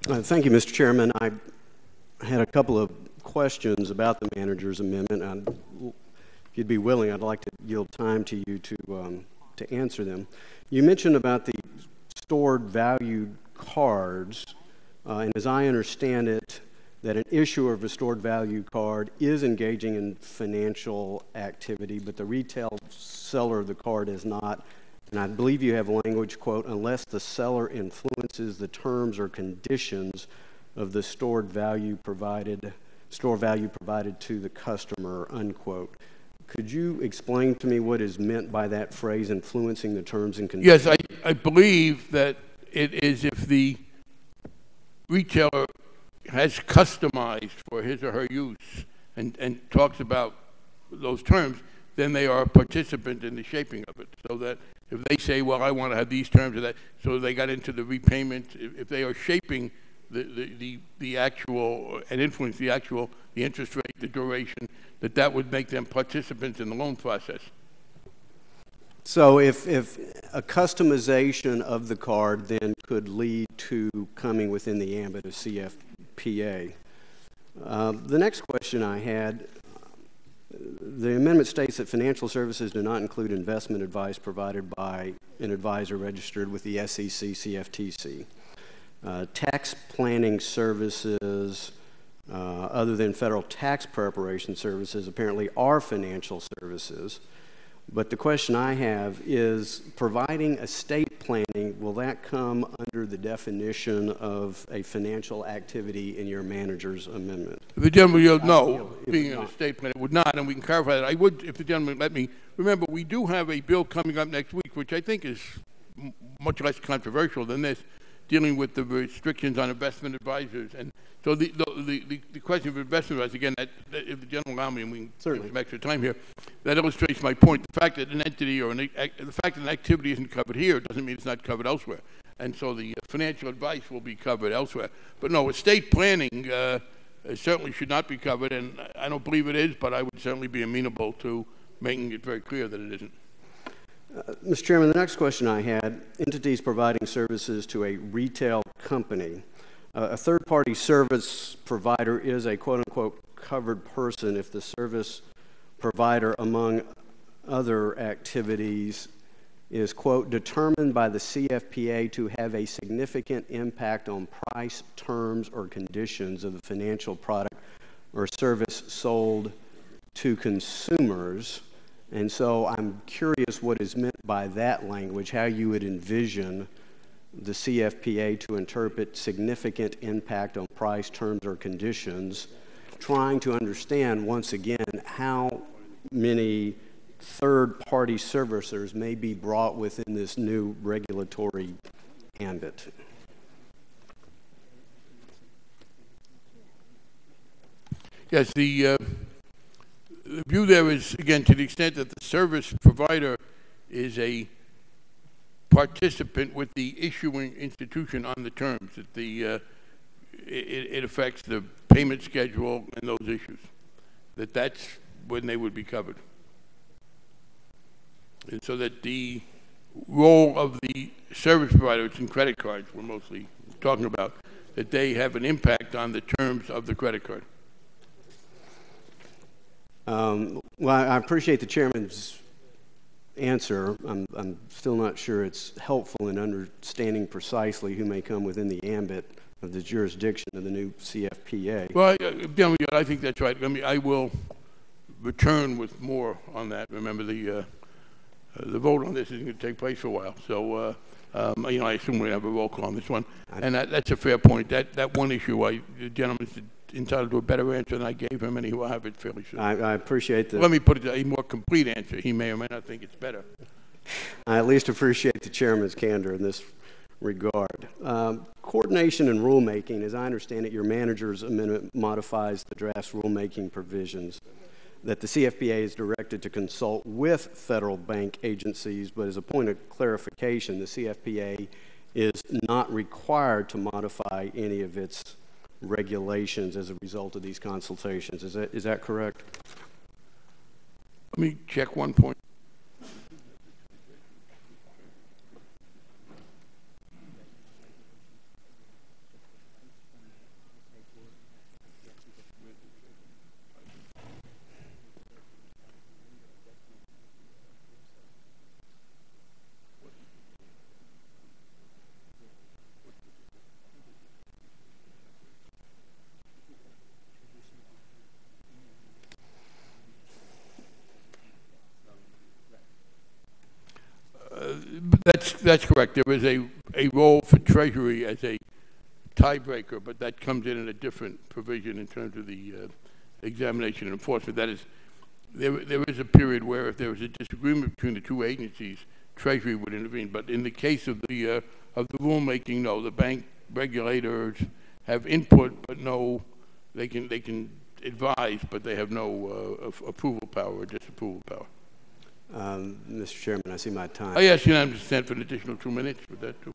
Thank you, Mr. Chairman. I had a couple of questions about the manager's amendment. If you'd be willing, I'd like to yield time to you to answer them. You mentioned about the stored value cards, and as I understand it, that an issuer of a stored value card is engaging in financial activity, but the retail seller of the card is not. And I believe you have language, quote, unless the seller influences the terms or conditions of the stored value provided to the customer, unquote. Could you explain to me what is meant by that phrase, influencing the terms and conditions? Yes, I believe that it is if the retailer has customized for his or her use and talks about those terms, then they are a participant in the shaping of it. So that if they say, well, I want to have these terms or that, so they got into the repayment, if they are shaping the actual and influence the interest rate, the duration, that would make them participants in the loan process. So if a customization of the card then could lead to coming within the ambit of CFPA. The next question I had, the amendment states that financial services do not include investment advice provided by an advisor registered with the SEC, CFTC. Tax planning services, other than federal tax preparation services, apparently are financial services. But the question I have is, providing estate planning, will that come under the definition of a financial activity in your manager's amendment? If the gentleman yields no, being an estate plan, it would not, and we can clarify that. I would, if the gentleman let me. Remember, we do have a bill coming up next week, which I think is much less controversial than this, dealing with the restrictions on investment advisors. And so the question of investment advisors, again, that if the gentleman allow me, and we can certainly some extra time here, that illustrates my point. The fact that an entity or the fact that an activity isn't covered here doesn't mean it's not covered elsewhere. And so the financial advice will be covered elsewhere. But no, estate planning certainly should not be covered, and I don't believe it is, but I would certainly be amenable to making it very clear that it isn't. Mr. Chairman, the next question I had, entities providing services to a retail company. A third-party service provider is a quote-unquote covered person if the service provider, among other activities, is, quote, determined by the CFPA to have a significant impact on price, terms, or conditions of the financial product or service sold to consumers. And so I'm curious what is meant by that language, how you would envision the CFPA to interpret significant impact on price, terms, or conditions, trying to understand, once again, how many third-party servicers may be brought within this new regulatory ambit. Yes, the view there is, again, to the extent that the service provider is a participant with the issuing institution on the terms, that it affects the payment schedule and those issues, that's when they would be covered. And so that the role of the service provider, it's in credit cards we're mostly talking about, that they have an impact on the terms of the credit card. Well, I appreciate the chairman's answer. I'm still not sure it's helpful in understanding precisely who may come within the ambit of the jurisdiction of the new CFPA. Well, I think that's right. I will return with more on that. Remember, the vote on this isn't going to take place for a while, so I assume we have a roll call on this one, and that's a fair point. That one issue, the gentleman's entitled to a better answer than I gave him, and he will have it fairly soon. I appreciate that. Let me put it a more complete answer. He may or may not think it's better. I at least appreciate the chairman's candor in this regard. Coordination and rulemaking, as I understand it, your manager's amendment modifies the draft's rulemaking provisions that the CFPA is directed to consult with federal bank agencies, but as a point of clarification, the CFPA is not required to modify any of its regulations as a result of these consultations. Is that correct? Let me check one point. That's correct. There is a role for Treasury as a tiebreaker, but that comes in a different provision in terms of the examination and enforcement. That is, there is a period where if there was a disagreement between the two agencies, Treasury would intervene. But in the case of the rulemaking, no, the bank regulators have input, but no, they can advise, but they have no approval power or disapproval power. Mr. Chairman, I see my time. I ask unanimous consent for an additional 2 minutes with that too.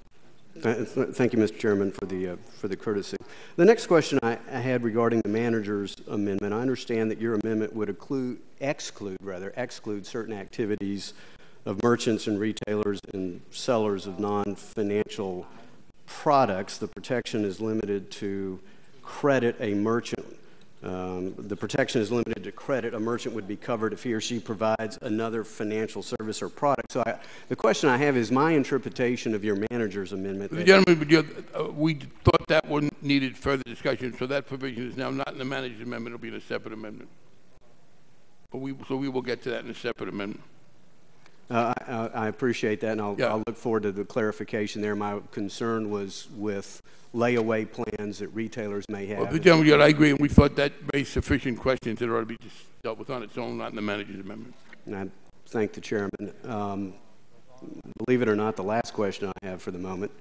Thank you, Mr. Chairman, for the courtesy. The next question I had regarding the manager's amendment, I understand that your amendment would exclude certain activities of merchants and retailers and sellers of non-financial products. The protection is limited to credit a merchant. The protection is limited to credit. A merchant would be covered if he or she provides another financial service or product. So the question I have is my interpretation of your manager's amendment. The gentleman, we thought that one needed further discussion, so that provision is now not in the manager's amendment. It'll be in a separate amendment. But so we will get to that in a separate amendment. I appreciate that, and I'll look forward to the clarification there. My concern was with layaway plans that retailers may have. Well, the gentleman, I agree, and we thought that raised sufficient questions that ought to be just dealt with on its own, not in the manager's amendment. And I thank the chairman. Believe it or not, the last question I have for the moment.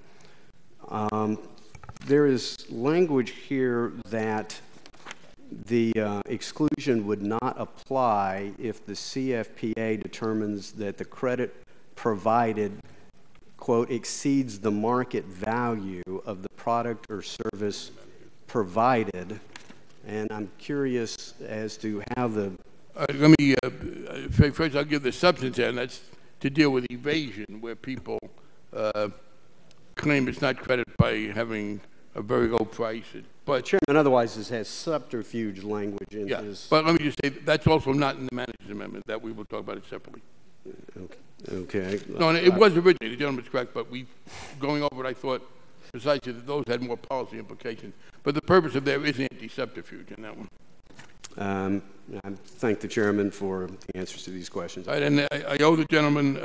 There is language here that the exclusion would not apply if the CFPA determines that the credit provided, quote, exceeds the market value of the product or service provided. And I'm curious as to how the... Let me, first I'll give the substance there, and that's to deal with evasion, where people claim it's not credit by having a very low price. But Chairman, otherwise this has subterfuge language in his... But let me just say, that's also not in the manager's amendment. That we will talk about it separately. Okay. No, and it was originally, the gentleman's correct, but going over it, I thought precisely that those had more policy implications. But the purpose of there is anti-subterfuge in that one. I thank the chairman for the answers to these questions. All right, and I owe the gentleman